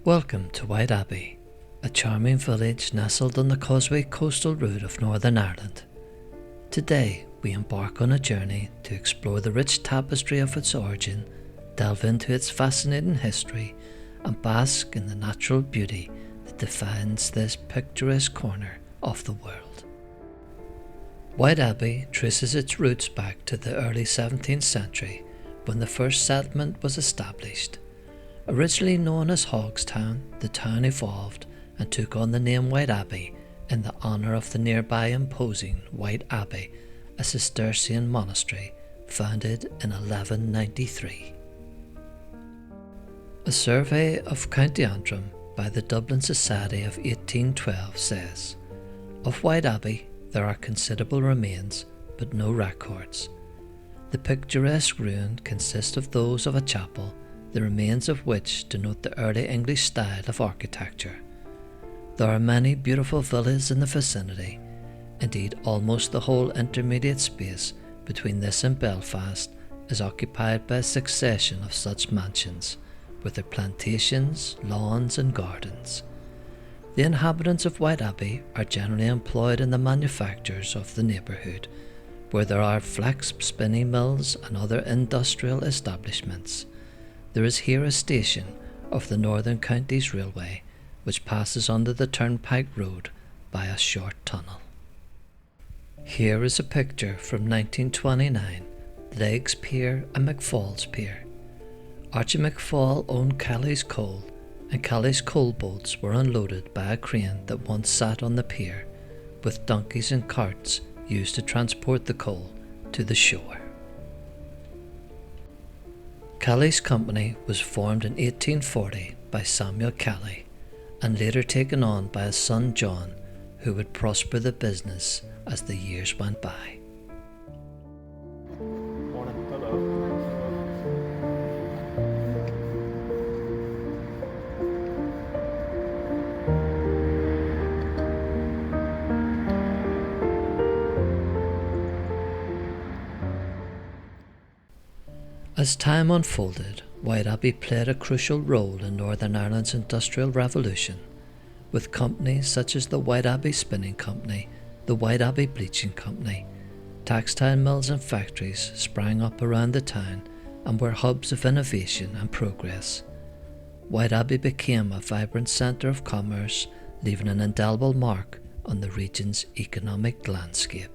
Welcome to Whiteabbey, a charming village nestled on the Causeway coastal route of Northern Ireland. Today we embark on a journey to explore the rich tapestry of its origin, delve into its fascinating history, and bask in the natural beauty that defines this picturesque corner of the world. Whiteabbey traces its roots back to the early 17th century when the first settlement was established. Originally known as Hogstown, the town evolved and took on the name Whiteabbey in the honour of the nearby imposing White Abbey, a Cistercian monastery founded in 1193. A survey of County Antrim by the Dublin Society of 1812 says, "Of Whiteabbey there are considerable remains, but no records. The picturesque ruin consists of those of a chapel, the remains of which denote the early English style of architecture. There are many beautiful villas in the vicinity. Indeed, almost the whole intermediate space between this and Belfast is occupied by a succession of such mansions, with their plantations, lawns and gardens. The inhabitants of Whiteabbey are generally employed in the manufactures of the neighbourhood, where there are flax spinning mills and other industrial establishments. There is here a station of the Northern Counties Railway, which passes under the Turnpike Road by a short tunnel." Here is a picture from 1929, Leggs Pier and McFall's Pier. Archie McFall owned Kelly's Coal, and Kelly's coal boats were unloaded by a crane that once sat on the pier, with donkeys and carts used to transport the coal to the shore. Kelly's Company was formed in 1840 by Samuel Kelly and later taken on by his son John, who would prosper the business as the years went by. As time unfolded, Whiteabbey played a crucial role in Northern Ireland's Industrial Revolution, with companies such as the Whiteabbey Spinning Company, the Whiteabbey Bleaching Company. Textile mills and factories sprang up around the town and were hubs of innovation and progress. Whiteabbey became a vibrant centre of commerce, leaving an indelible mark on the region's economic landscape.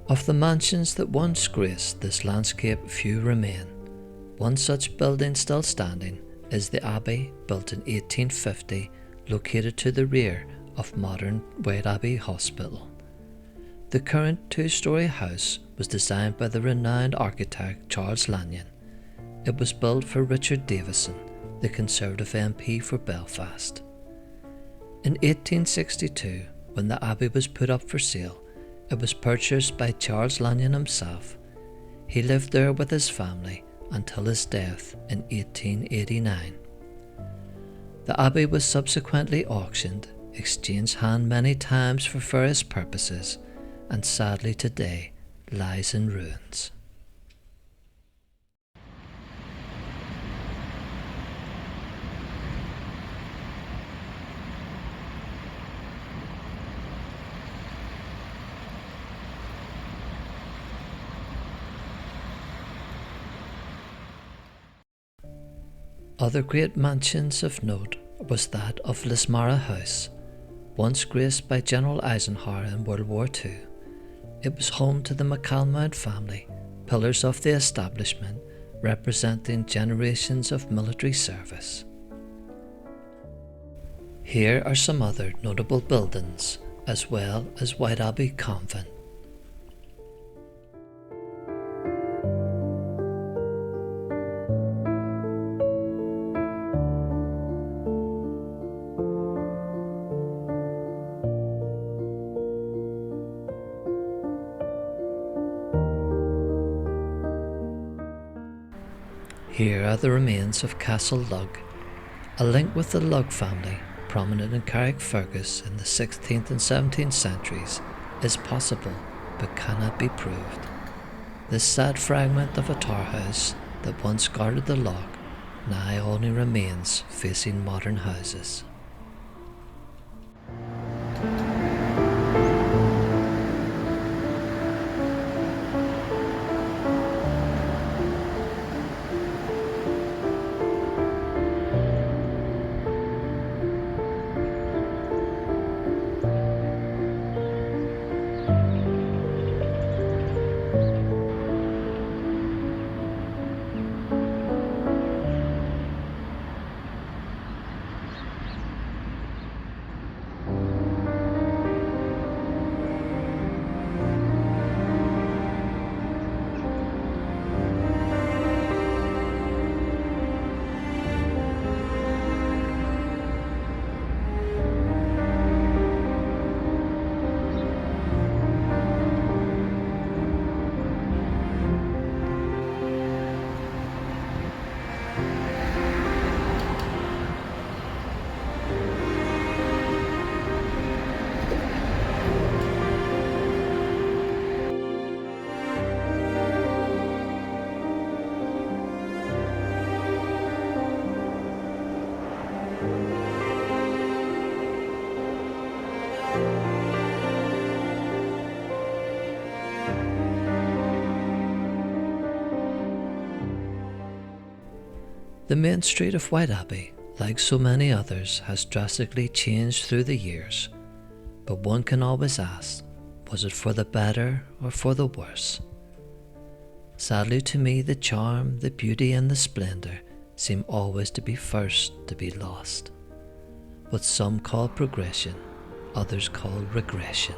Of the mansions that once graced this landscape, few remain. One such building still standing is the Abbey, built in 1850, located to the rear of modern Whiteabbey Hospital. The current two-storey house was designed by the renowned architect Charles Lanyon. It was built for Richard Davison, the Conservative MP for Belfast. In 1862, when the Abbey was put up for sale, it was purchased by Charles Lanyon himself. He lived there with his family until his death in 1889. The Abbey was subsequently auctioned, exchanged hand many times for various purposes, and sadly today lies in ruins. Other great mansions of note was that of Lismara House, once graced by General Eisenhower in World War II. It was home to the McCalmont family, pillars of the establishment representing generations of military service. Here are some other notable buildings, as well as Whiteabbey Convent. Here are the remains of Castle Lug. A link with the Lug family, prominent in Carrickfergus in the 16th and 17th centuries, is possible but cannot be proved. This sad fragment of a tower house that once guarded the loch now only remains facing modern houses. The main street of Whiteabbey, like so many others, has drastically changed through the years, but one can always ask, was it for the better or for the worse? Sadly to me, the charm, the beauty and the splendour seem always to be first to be lost. What some call progression, others call regression.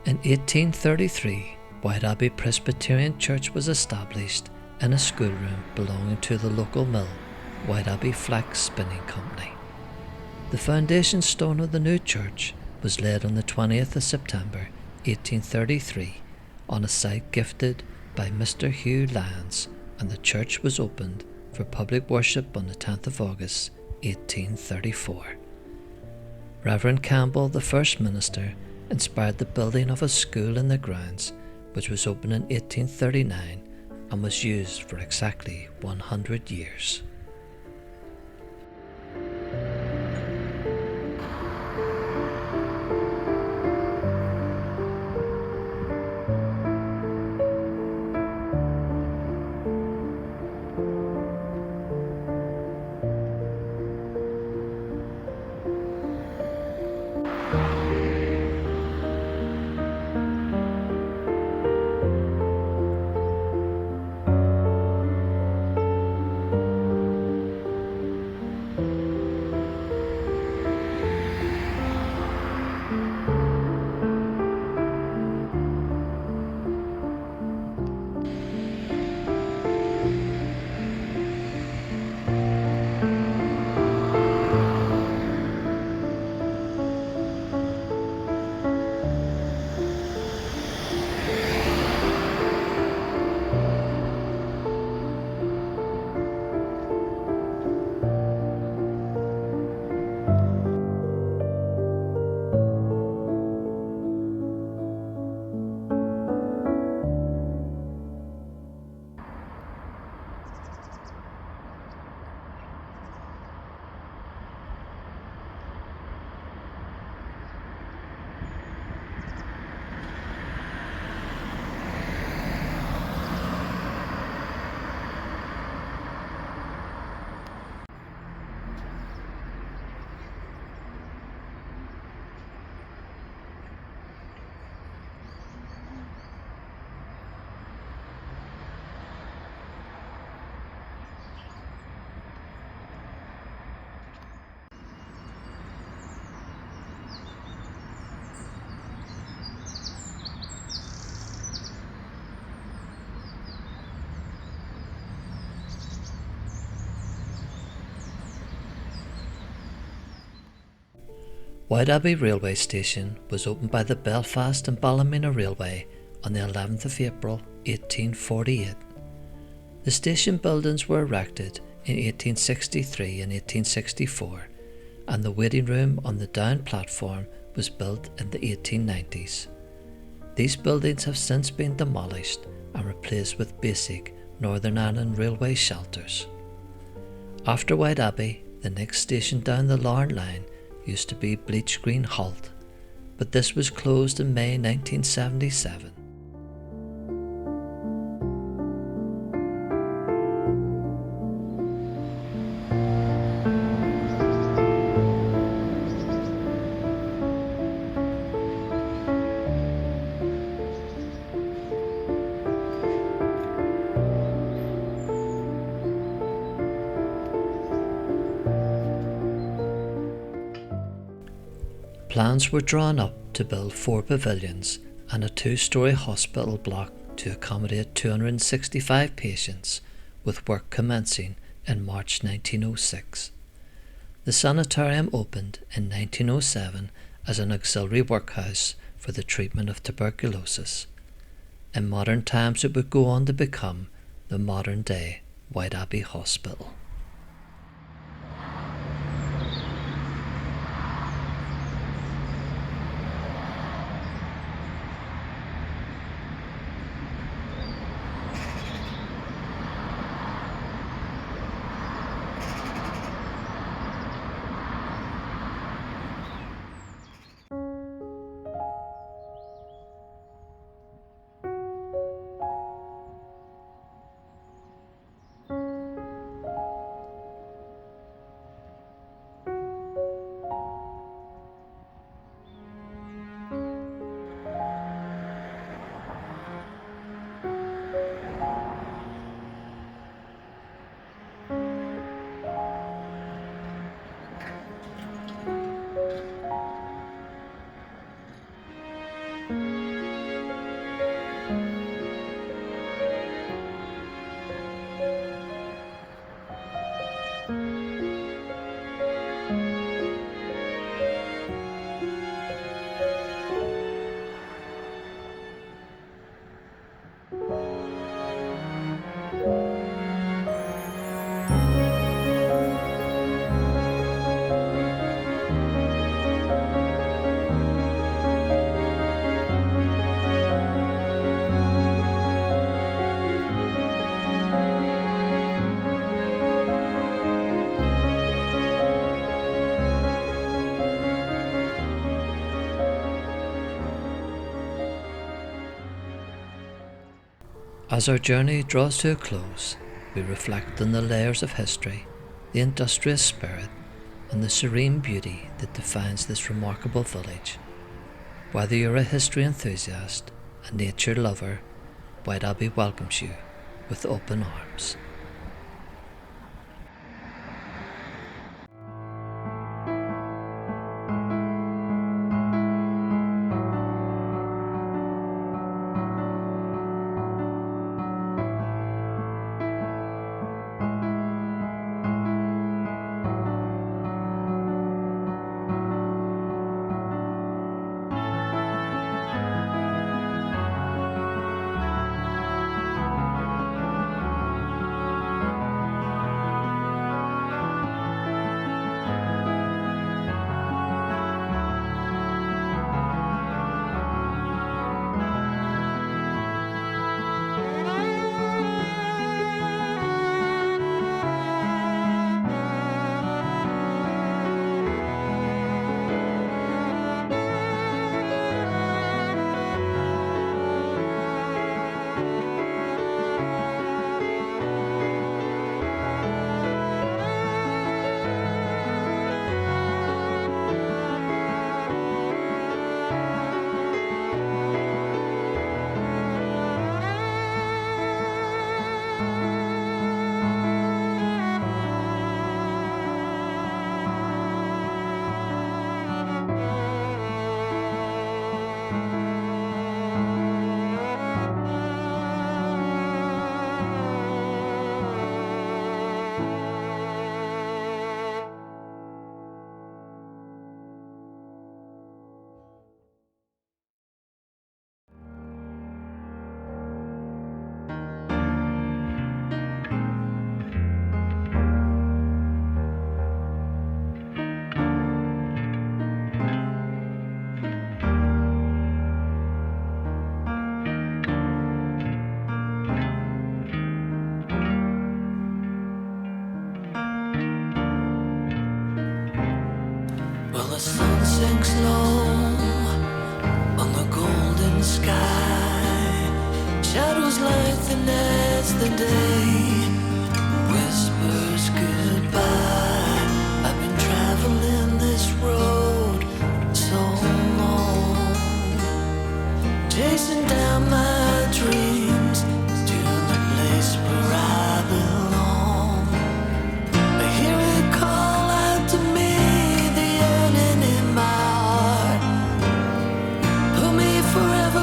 In 1833, Whiteabbey Presbyterian Church was established in a schoolroom belonging to the local mill, Whiteabbey Flax Spinning Company. The foundation stone of the new church was laid on the 20th of September 1833 on a site gifted by Mr. Hugh Lyons, and the church was opened for public worship on the 10th of August 1834. Reverend Campbell, the first minister, inspired the building of a school in the grounds, which was opened in 1839 and was used for exactly 100 years. Whiteabbey Railway Station was opened by the Belfast and Ballymena Railway on the 11th of April 1848. The station buildings were erected in 1863 and 1864, and the waiting room on the down platform was built in the 1890s. These buildings have since been demolished and replaced with basic Northern Ireland Railway shelters. After Whiteabbey, the next station down the Larne line used to be Bleach Green Halt, but this was closed in May 1977. Plans were drawn up to build 4 pavilions and a 2-storey hospital block to accommodate 265 patients, with work commencing in March 1906. The sanitarium opened in 1907 as an auxiliary workhouse for the treatment of tuberculosis. In modern times it would go on to become the modern-day Whiteabbey Hospital. As our journey draws to a close, we reflect on the layers of history, the industrious spirit, and the serene beauty that defines this remarkable village. Whether you're a history enthusiast, a nature lover, Whiteabbey welcomes you with open arms. The sun sinks low on the golden sky. Shadows lengthen as the day whispers goodbye. I've been traveling this road so long, chasing down my dreams to the place where I belong. I hear it call out to me,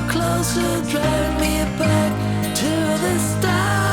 closer, drag me back to the start.